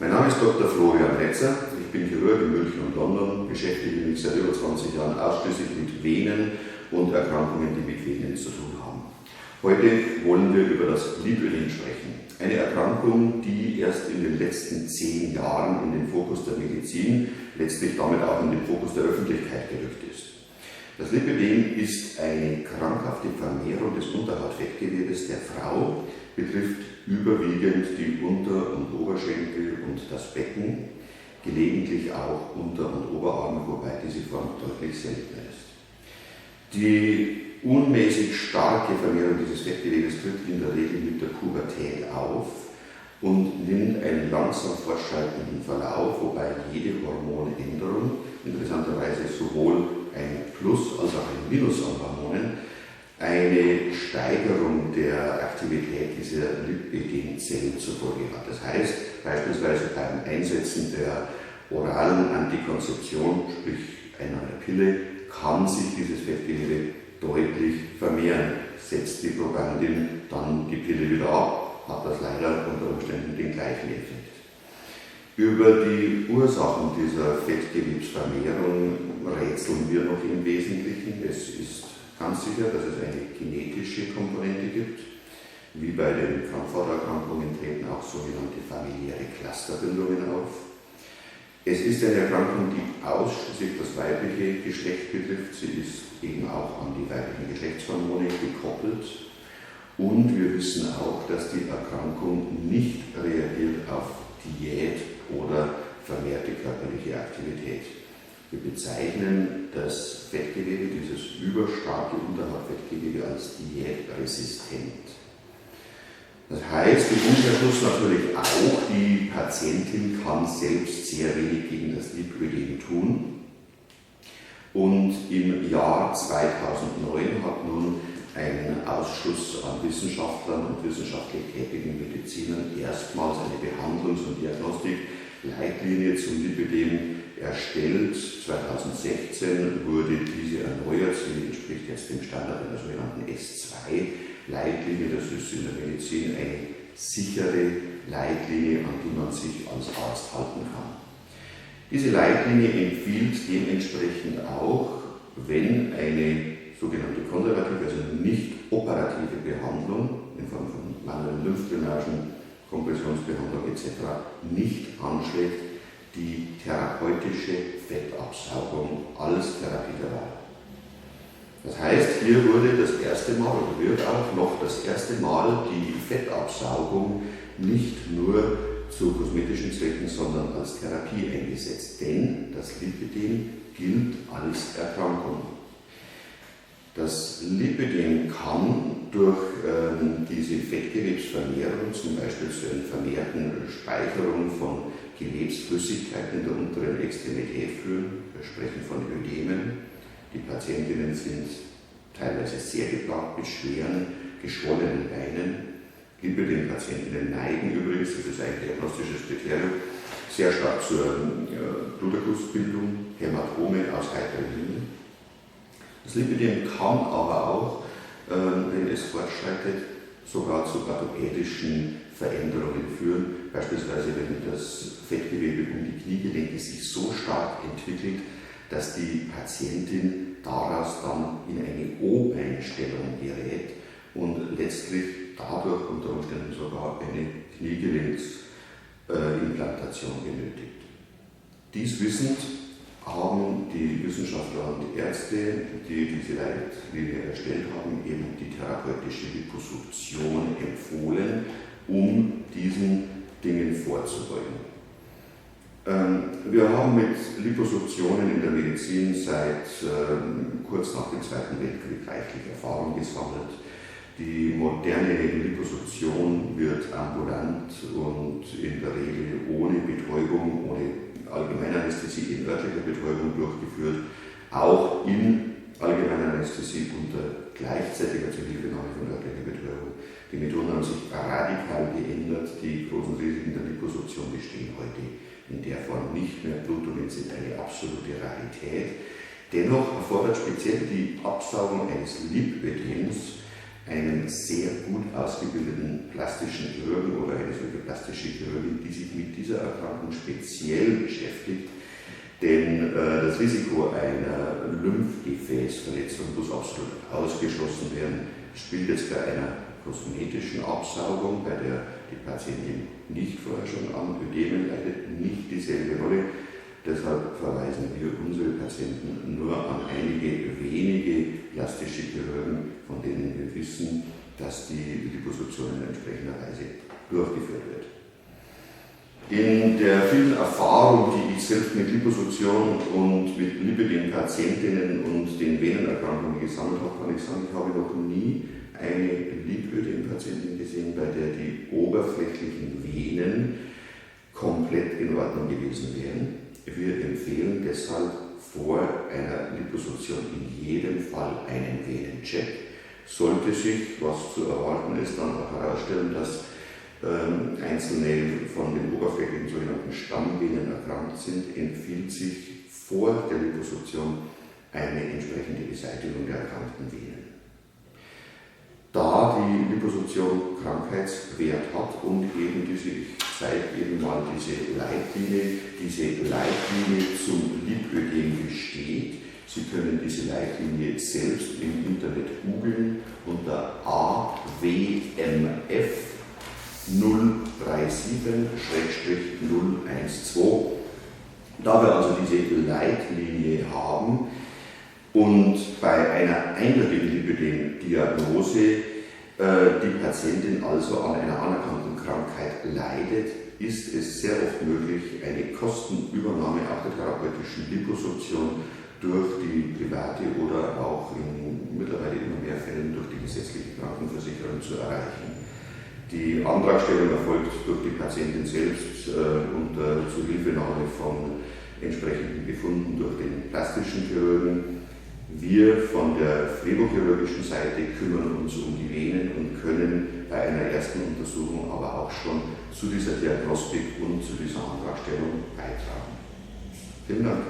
Mein Name ist Dr. Florian Netzer, ich bin Chirurg in München und London, beschäftige mich seit über 20 Jahren ausschließlich mit Venen und Erkrankungen, die mit Venen zu tun haben. Heute wollen wir über das Lipödem sprechen. Eine Erkrankung, die erst in den letzten 10 Jahren in den Fokus der Medizin, letztlich damit auch in den Fokus der Öffentlichkeit gerückt ist. Das Lipödem ist eine krankhafte Vermehrung des Unterhautfettgewebes der Frau, betrifft überwiegend die Unter- und Oberschenkel und das Becken, gelegentlich auch Unter- und Oberarme, wobei diese Form deutlich seltener ist. Die unmäßig starke Vermehrung dieses Fettgewebes tritt in der Regel mit der Pubertät auf und nimmt einen langsam fortschreitenden Verlauf, wobei jede Hormonänderung, interessanterweise sowohl ein Plus als auch ein Minus an Hormonen, eine Steigerung der Aktivität dieser Lipödemzellen zur Folge hat. Das heißt, beispielsweise beim Einsetzen der oralen Antikonzeption, sprich einer Pille, kann sich dieses Fettgewebe deutlich vermehren. Setzt die Probandin dann die Pille wieder ab, hat das leider unter Umständen den gleichen Effekt. Über die Ursachen dieser Fettgewebsvermehrung rätseln wir noch im Wesentlichen. Es ist ganz sicher, dass es eine genetische Komponente gibt. Wie bei den Krampfadererkrankungen treten auch sogenannte familiäre Clusterbildungen auf. Es ist eine Erkrankung, die ausschließlich das weibliche Geschlecht betrifft. Sie ist eben auch an die weiblichen Geschlechtshormone gekoppelt. Und wir wissen auch, dass die Erkrankung nicht reagiert auf Diät oder vermehrte körperliche Aktivität. Wir bezeichnen das Fettgewebe, dieses überstarke Unterhautfettgewebe, als diätresistent. Das heißt im Umkehrschluss natürlich auch, die Patientin kann selbst sehr wenig gegen das Lipödem tun. Und im Jahr 2009 hat nun ein Ausschuss an Wissenschaftlern und wissenschaftlich tätigen Medizinern erstmals eine Behandlungs- und Diagnostikleitlinie zum Lipödem erstellt. 2016 wurde diese erneuert, sie entspricht jetzt dem Standard einer sogenannten S2-Leitlinie. Das ist in der Medizin eine sichere Leitlinie, an die man sich als Arzt halten kann. Diese Leitlinie empfiehlt dementsprechend auch, wenn eine sogenannte konservative, also nicht operative Behandlung in Form von manuellen Lymphdrainagen, Kompressionsbehandlung etc. nicht anschlägt, die therapeutische Fettabsaugung als Therapie der Wahl. Das heißt, hier wurde das erste Mal oder wird auch noch das erste Mal die Fettabsaugung nicht nur zu kosmetischen Zwecken, sondern als Therapie eingesetzt, denn das Lipödem gilt als Erkrankung. Das Lipödem kann durch diese Fettgewebsvermehrung zum Beispiel zu einer vermehrten Speicherung von Gewebsflüssigkeiten in der unteren Extremität führen. Wir sprechen von Ödemen. Die Patientinnen sind teilweise sehr geplagt mit schweren, geschwollenen Beinen. Lipödem-Patientinnen neigen übrigens, das ist ein diagnostisches Kriterium, sehr stark zur Blutergussbildung, Hämatome aus heiteren Himmel. Das Lipödem kann aber auch, wenn es fortschreitet, sogar zu orthopädischen Veränderungen führen. Beispielsweise, wenn das Fettgewebe um die Kniegelenke sich so stark entwickelt, dass die Patientin daraus dann in eine O-Beinstellung gerät und letztlich dadurch unter Umständen sogar eine Kniegelenksimplantation benötigt. Dies wissend haben die Wissenschaftler und Ärzte, die diese Leitlinie erstellt haben, eben die therapeutische Liposuktion empfohlen, um diesen Dingen vorzubeugen. Wir haben mit Liposuktionen in der Medizin seit kurz nach dem Zweiten Weltkrieg reichlich Erfahrung gesammelt. Die moderne Liposuktion wird ambulant und in der Regel ohne Betäubung, ohne Allgemeinanästhesie in örtlicher Betäubung durchgeführt, auch in allgemeiner Anästhesie unter gleichzeitiger Zuhilfenahme von örtlicher Betäubung. Die Methoden haben sich radikal geändert, die großen Risiken der Liposuktion bestehen heute in der Form nicht mehr. Blutungen sind eine absolute Rarität. Dennoch erfordert speziell die Absaugung eines Lipödems einen sehr gut ausgebildeten plastischen Chirurgen oder eine solche plastische plastische Chirurgin, die sich mit dieser Erkrankung speziell beschäftigt, denn das Risiko einer Lymphgefäßverletzung muss absolut ausgeschlossen werden. Spielt jetzt bei einer kosmetischen Absaugung, bei der die Patientin nicht vorher schon an Ödemen leidet, nicht dieselbe Rolle. Deshalb verweisen wir unsere Patienten nur an einige wenige plastische Chirurgen, von denen wir wissen, dass die Liposuktion in entsprechender Weise durchgeführt wird. In der vielen Erfahrung, die ich selbst mit Liposuktion und mit Lipödem-Patientinnen und den Venenerkrankungen gesammelt habe, kann ich sagen, ich habe noch nie eine Lipödem-Patientin gesehen, bei der die oberflächlichen Venen komplett in Ordnung gewesen wären. Wir empfehlen deshalb vor einer Liposuktion in jedem Fall einen Venencheck. Sollte sich, was zu erwarten ist, dann auch herausstellen, dass einzelne von den oberflächlichen sogenannten Stammvenen erkrankt sind, empfiehlt sich vor der Liposuktion eine entsprechende Beseitigung der erkrankten Venen. Da die Liposuktion Krankheitswert hat und eben ich zeige eben mal diese Leitlinie zum Lipödem besteht. Sie können diese Leitlinie selbst im Internet googeln unter AWMF 037-012. Da wir also diese Leitlinie haben und bei einer eindeutigen Lipödem-Diagnose die Patientin also an einer anerkannten Krankheit leidet, ist es sehr oft möglich, eine Kostenübernahme auch der therapeutischen Liposuktion durch die private oder auch in mittlerweile immer mehr Fällen durch die gesetzliche Krankenversicherung zu erreichen. Die Antragstellung erfolgt durch die Patientin selbst unter Zuhilfenahme von entsprechenden Befunden durch den plastischen Chirurgen. Wir von der phlebochirurgischen Seite kümmern uns um die Venen und können bei einer ersten Untersuchung aber auch schon zu dieser Diagnostik und zu dieser Antragstellung beitragen. Vielen Dank.